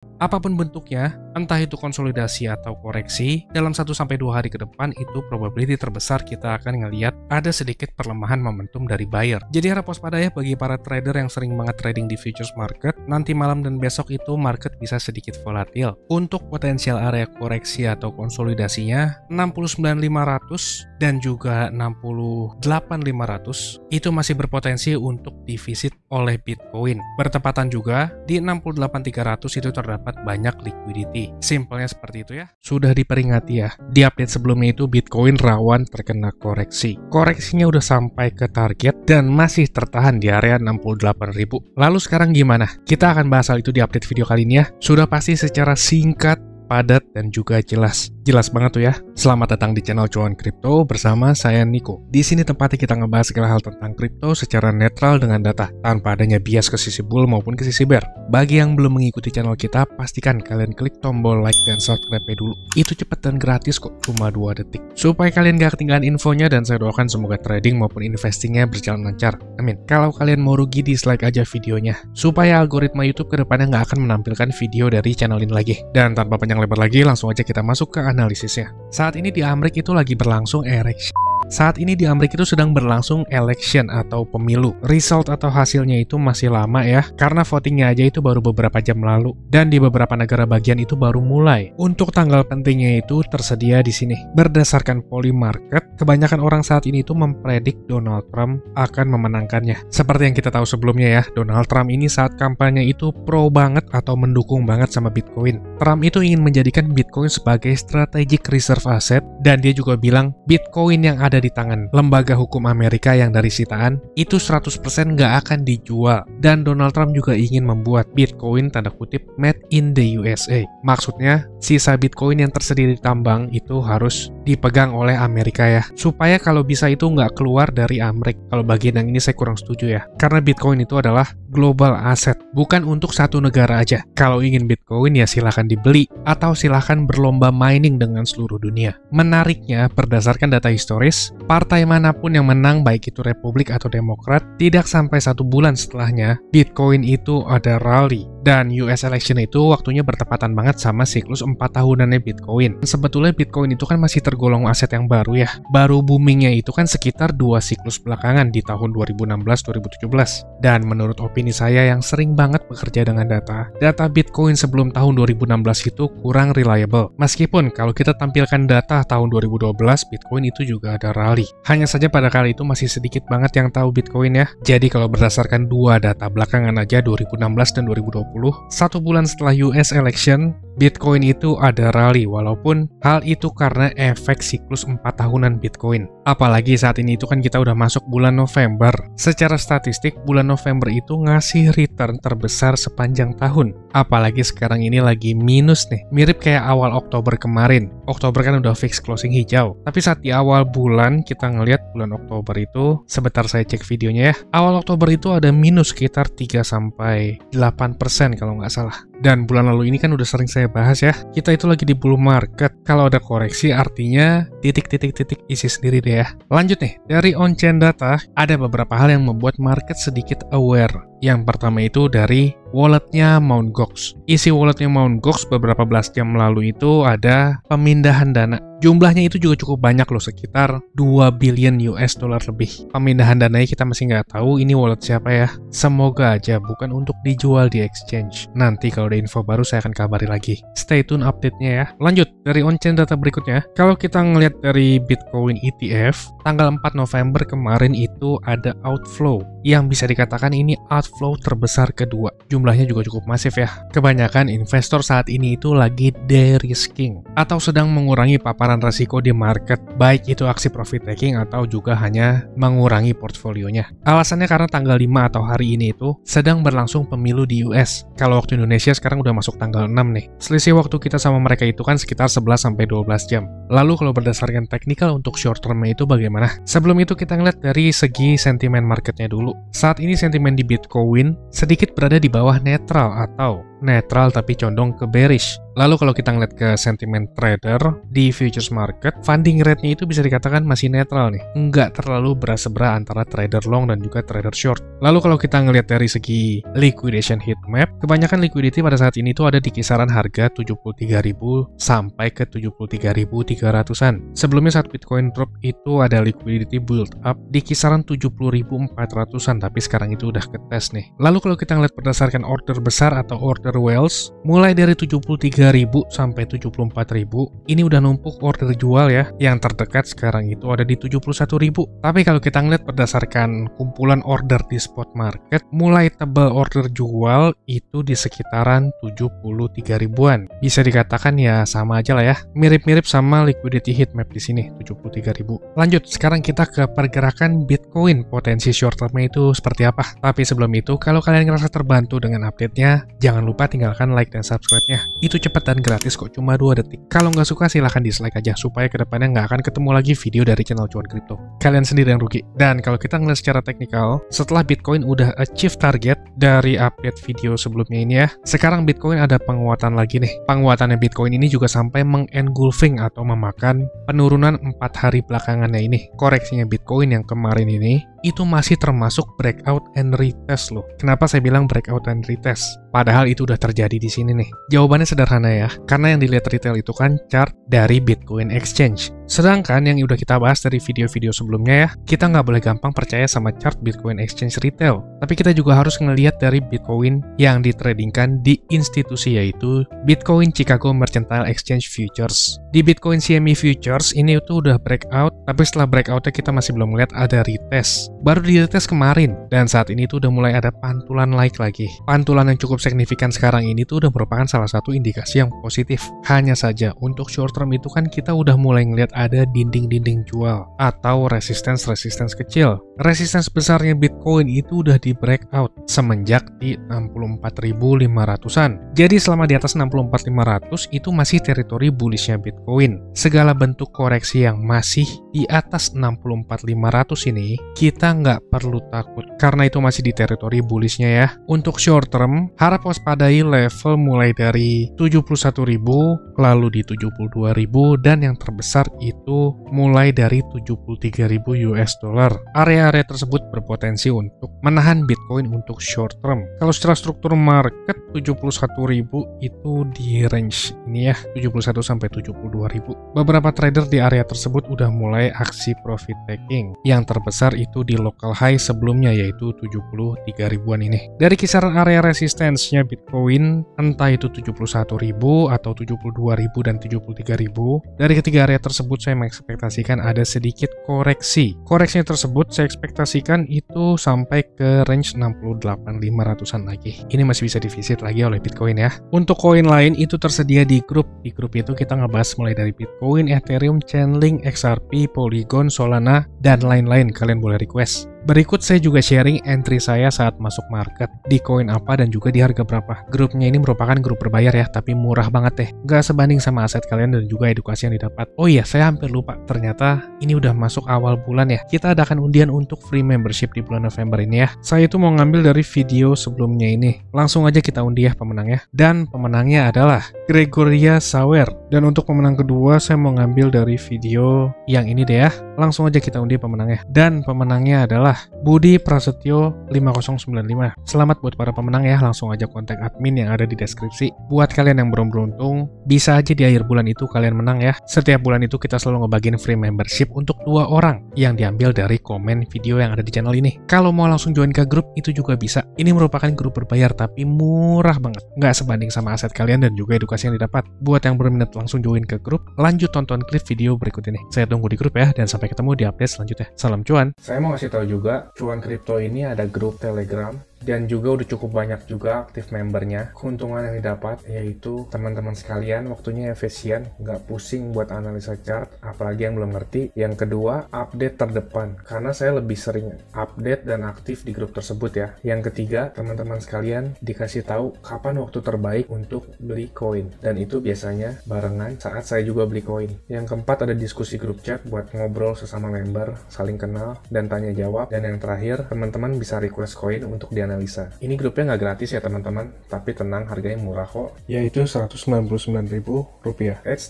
Apapun bentuknya, entah itu konsolidasi atau koreksi, dalam 1-2 hari ke depan itu probability terbesar kita akan ngelihat ada sedikit perlemahan momentum dari buyer. Jadi harap waspada ya bagi para trader yang sering banget trading di futures market, nanti malam dan besok itu market bisa sedikit volatil. Untuk potensial area koreksi atau konsolidasinya, 69.500 dan juga 68.500 itu masih berpotensi untuk divisit oleh Bitcoin. Bertepatan juga di 68.300 itu terdapat banyak liquidity. Simpelnya seperti itu ya. Sudah diperingati ya, di update sebelumnya itu Bitcoin rawan terkena koreksi. Koreksinya udah sampai ke target dan masih tertahan di area 68.000. Lalu sekarang gimana? Kita akan bahas hal itu di update video kali ini ya. Sudah pasti secara singkat, padat, dan juga jelas. Jelas banget tuh ya. Selamat datang di channel Cuan Kripto bersama saya Niko. Di sini tempatnya kita ngebahas segala hal tentang kripto secara netral dengan data, tanpa adanya bias ke sisi bull maupun ke sisi bear. Bagi yang belum mengikuti channel kita, pastikan kalian klik tombol like dan subscribe dulu. Itu cepet dan gratis kok, cuma 2 detik. Supaya kalian gak ketinggalan infonya dan saya doakan semoga trading maupun investingnya berjalan lancar. Amin. Kalau kalian mau rugi, dislike aja videonya. Supaya algoritma YouTube kedepannya nggak akan menampilkan video dari channel ini lagi. Dan tanpa panjang lebar lagi, langsung aja kita masuk ke analisisnya. Saat ini di Amerika itu lagi berlangsung election. Saat ini di Amerika itu sedang berlangsung election atau pemilu. Result atau hasilnya itu masih lama ya, karena votingnya aja itu baru beberapa jam lalu. Dan di beberapa negara bagian itu baru mulai. Untuk tanggal pentingnya itu tersedia di sini. Berdasarkan Polymarket, kebanyakan orang saat ini itu mempredik Donald Trump akan memenangkannya. Seperti yang kita tahu sebelumnya ya, Donald Trump ini saat kampanye itu pro banget atau mendukung banget sama Bitcoin. Trump itu ingin menjadikan Bitcoin sebagai strategic reserve asset, dan dia juga bilang Bitcoin yang ada di tangan lembaga hukum Amerika yang dari sitaan itu 100% nggak akan dijual. Dan Donald Trump juga ingin membuat Bitcoin tanda kutip made in the USA. Maksudnya sisa Bitcoin yang tersedia di tambang itu harus dipegang oleh Amerika ya, supaya kalau bisa itu nggak keluar dari Amerika. Kalau bagian yang ini saya kurang setuju ya, karena Bitcoin itu adalah global asset, bukan untuk satu negara aja. Kalau ingin Bitcoin ya silahkan dibeli atau silahkan berlomba mining dengan seluruh dunia. Menariknya, berdasarkan data historis, partai manapun yang menang, baik itu Republik atau Demokrat, tidak sampai 1 bulan setelahnya, Bitcoin itu ada rally. Dan US election itu waktunya bertepatan banget sama siklus 4 tahunannya Bitcoin. Sebetulnya Bitcoin itu kan masih tergolong aset yang baru ya. Baru boomingnya itu kan sekitar 2 siklus belakangan di tahun 2016-2017. Dan menurut opini saya yang sering banget bekerja dengan data Bitcoin sebelum tahun 2016 itu kurang reliable. Meskipun kalau kita tampilkan data tahun 2012, Bitcoin itu juga ada rally. Hanya saja pada kali itu masih sedikit banget yang tahu Bitcoin ya. Jadi kalau berdasarkan 2 data belakangan aja 2016 dan 2020, 1 bulan setelah US election, Bitcoin itu ada rally, walaupun hal itu karena efek siklus 4 tahunan Bitcoin. Apalagi saat ini itu kan kita udah masuk bulan November. Secara statistik, bulan November itu ngasih return terbesar sepanjang tahun. Apalagi sekarang ini lagi minus nih, mirip kayak awal Oktober kemarin. Oktober kan udah fix closing hijau. Tapi saat di awal bulan, kita ngelihat bulan Oktober itu, sebentar saya cek videonya ya, awal Oktober itu ada minus sekitar 3-8% kalau nggak salah. Dan bulan lalu ini kan udah sering saya bahas ya, kita itu lagi di bull market. Kalau ada koreksi artinya titik-titik isi sendiri deh ya. Lanjut nih, dari on-chain data, ada beberapa hal yang membuat market sedikit aware. Yang pertama itu dari walletnya Mt. Gox. Isi walletnya Mt. Gox beberapa belas jam lalu itu ada pemindahan dana. Jumlahnya itu juga cukup banyak loh, sekitar 2 billion US dollar lebih. Pemindahan dananya kita masih nggak tahu ini wallet siapa ya. Semoga aja bukan untuk dijual di exchange. Nanti kalau ada info baru saya akan kabari lagi. Stay tune update-nya ya. Lanjut, dari on-chain data berikutnya. Kalau kita ngelihat dari Bitcoin ETF, tanggal 4 November kemarin itu ada outflow. Yang bisa dikatakan ini outflow terbesar kedua. Jumlahnya juga cukup masif ya. Kebanyakan investor saat ini itu lagi de-risking atau sedang mengurangi paparan resiko di market, baik itu aksi profit taking atau juga hanya mengurangi portfolionya. Alasannya karena tanggal 5 atau hari ini itu sedang berlangsung pemilu di US. Kalau waktu Indonesia sekarang udah masuk tanggal 6 nih. Selisih waktu kita sama mereka itu kan sekitar 11-12 jam. Lalu kalau berdasarkan teknikal untuk short term-nya itu bagaimana? Sebelum itu kita ngeliat dari segi sentimen marketnya dulu. Saat ini sentimen di Bitcoin sedikit berada di bawah netral atau netral tapi condong ke bearish. Lalu kalau kita ngeliat ke sentimen trader di futures market, funding rate-nya itu bisa dikatakan masih netral nih. Nggak terlalu berat-sebelah antara trader long dan juga trader short. Lalu kalau kita ngeliat dari segi liquidation heat map, kebanyakan liquidity pada saat ini tuh ada di kisaran harga 73.000 sampai ke 73.300-an. Sebelumnya saat Bitcoin drop itu ada liquidity build up di kisaran 70.400-an, tapi sekarang itu udah ketes nih. Lalu kalau kita ngeliat berdasarkan order besar atau order whales, mulai dari 73.000 sampai 74.000, ini udah numpuk order jual ya. Yang terdekat sekarang itu ada di 71.000. Tapi kalau kita ngeliat berdasarkan kumpulan order di spot market, mulai tebal order jual itu di sekitaran 73.000-an. Bisa dikatakan ya sama aja lah ya. Mirip-mirip sama liquidity heat map di sini, 73.000. Lanjut, sekarang kita ke pergerakan Bitcoin. Potensi short term-nya itu seperti apa? Tapi sebelum itu, kalau kalian ngerasa terbantu dengan update-nya, jangan lupa tinggalkan like dan subscribe-nya. Itu cepat dan gratis kok, cuma 2 detik. Kalau nggak suka silahkan dislike aja, supaya kedepannya nggak akan ketemu lagi video dari channel Cuan Kripto. Kalian sendiri yang rugi. Dan kalau kita ngeliat secara teknikal, setelah Bitcoin udah achieve target dari update video sebelumnya ini ya, sekarang Bitcoin ada penguatan lagi nih. Penguatannya Bitcoin ini juga sampai mengengulfing atau memakan penurunan 4 hari belakangannya ini. Koreksinya Bitcoin yang kemarin ini, itu masih termasuk breakout and retest loh. Kenapa saya bilang breakout and retest? Padahal itu udah terjadi di sini nih. Jawabannya sederhana ya, karena yang dilihat retail itu kan chart dari Bitcoin Exchange. Sedangkan yang udah kita bahas dari video-video sebelumnya ya, kita nggak boleh gampang percaya sama chart Bitcoin Exchange retail. Tapi kita juga harus ngelihat dari Bitcoin yang ditradingkan di institusi, yaitu Bitcoin Chicago Mercantile Exchange Futures. Di Bitcoin CME Futures ini itu udah breakout, tapi setelah breakoutnya kita masih belum melihat ada retest. Baru di retest kemarin, dan saat ini tuh udah mulai ada pantulan like lagi. Pantulan yang cukup signifikan sekarang ini tuh udah merupakan salah satu indikasi yang positif. Hanya saja untuk short term itu kan kita udah mulai ngelihat ada dinding-dinding jual atau resistance kecil. Resistance besarnya Bitcoin itu udah di breakout semenjak di 64.500-an. Jadi selama di atas 64.500 itu masih teritori bullishnya Bitcoin. Segala bentuk koreksi yang masih di atas 64.500 ini kita nggak perlu takut karena itu masih di teritori bullishnya ya. Untuk short term, harap waspadai level mulai dari 71.000 lalu di 72.000 dan yang terbesar itu mulai dari 73.000 US dollar. Area-area tersebut berpotensi untuk menahan Bitcoin untuk short term. Kalau secara struktur market 71.000 itu di range ini ya, 71 sampai 72.000. Beberapa trader di area tersebut udah mulai aksi profit taking. Yang terbesar itu di local high sebelumnya yaitu 73.000-an ini. Dari kisaran area resistance-nya Bitcoin entah itu 71.000 atau 72.000 dan 73.000. Dari ketiga area tersebut saya mengekspektasikan ada sedikit koreksi. Koreksinya tersebut saya ekspektasikan itu sampai ke range 68.500-an lagi. Ini masih bisa divisit lagi oleh Bitcoin ya. Untuk koin lain itu tersedia di grup. Di grup itu kita ngebahas mulai dari Bitcoin, Ethereum, Chainlink, XRP, Polygon, Solana, dan lain-lain. Kalian boleh request. Berikut saya juga sharing entry saya saat masuk market, di koin apa dan juga di harga berapa. Grupnya ini merupakan grup berbayar ya, tapi murah banget deh. Nggak sebanding sama aset kalian dan juga edukasi yang didapat. Oh iya, saya hampir lupa. Ternyata ini udah masuk awal bulan ya. Kita adakan undian untuk free membership di bulan November ini ya. Saya itu mau ngambil dari video sebelumnya ini. Langsung aja kita undi ya pemenangnya. Dan pemenangnya adalah Gregoria Sauer. Dan untuk pemenang kedua saya mau ngambil dari video yang ini deh ya. Langsung aja kita undi pemenangnya. Dan pemenangnya adalah Budi Prasetyo 5095. Selamat buat para pemenang ya, langsung aja kontak admin yang ada di deskripsi. Buat kalian yang belum beruntung, bisa aja di akhir bulan itu kalian menang ya. Setiap bulan itu kita selalu ngebagiin free membership untuk 2 orang yang diambil dari komen video yang ada di channel ini. Kalau mau langsung join ke grup itu juga bisa. Ini merupakan grup berbayar tapi murah banget. Nggak sebanding sama aset kalian dan juga edukasi yang didapat. Buat yang berminat langsung join ke grup, lanjut tonton klip video berikut ini. Saya tunggu di grup ya, dan sampai ketemu di update selanjutnya. Salam cuan. Saya mau ngasih tahu juga, Cuan Kripto ini ada grup Telegram dan juga udah cukup banyak juga aktif membernya. Keuntungan yang didapat yaitu teman-teman sekalian waktunya efisien, nggak pusing buat analisa chart, apalagi yang belum ngerti. Yang kedua, update terdepan, karena saya lebih sering update dan aktif di grup tersebut ya. Yang ketiga, teman-teman sekalian dikasih tahu kapan waktu terbaik untuk beli koin, dan itu biasanya barengan saat saya juga beli koin. Yang keempat, ada diskusi grup chat buat ngobrol sesama member, saling kenal dan tanya jawab. Dan yang terakhir, teman-teman bisa request koin untuk dianalisa analisa. Ini grupnya nggak gratis ya teman-teman, tapi tenang, harganya murah kok, yaitu Rp199.000.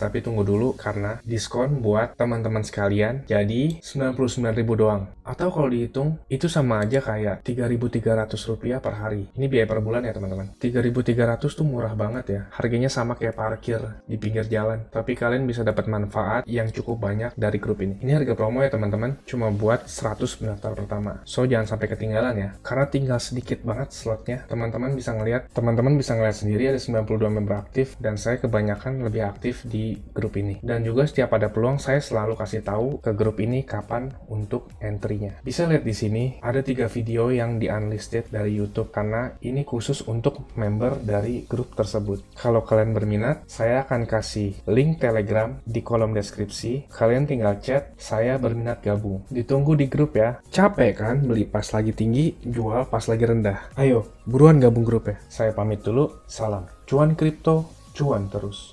Tapi tunggu dulu karena diskon buat teman-teman sekalian, jadi Rp99.000 doang. Atau kalau dihitung, itu sama aja kayak Rp3.300 per hari. Ini biaya per bulan ya teman-teman. Rp3.300 tuh murah banget ya. Harganya sama kayak parkir di pinggir jalan. Tapi kalian bisa dapat manfaat yang cukup banyak dari grup ini. Ini harga promo ya teman-teman, cuma buat 100 pendaftar pertama. So jangan sampai ketinggalan ya. Karena tinggal sedikit banget slotnya. Teman-teman bisa ngeliat sendiri ada 92 member aktif dan saya kebanyakan lebih aktif di grup ini. Dan juga setiap ada peluang saya selalu kasih tahu ke grup ini kapan untuk entry. Bisa lihat di sini ada 3 video yang di unlisted dari YouTube karena ini khusus untuk member dari grup tersebut. Kalau kalian berminat, saya akan kasih link Telegram di kolom deskripsi. Kalian tinggal chat, saya berminat gabung. Ditunggu di grup ya. Capek kan beli pas lagi tinggi, jual pas lagi rendah. Ayo, buruan gabung grup ya. Saya pamit dulu. Salam. Cuan kripto, cuan terus.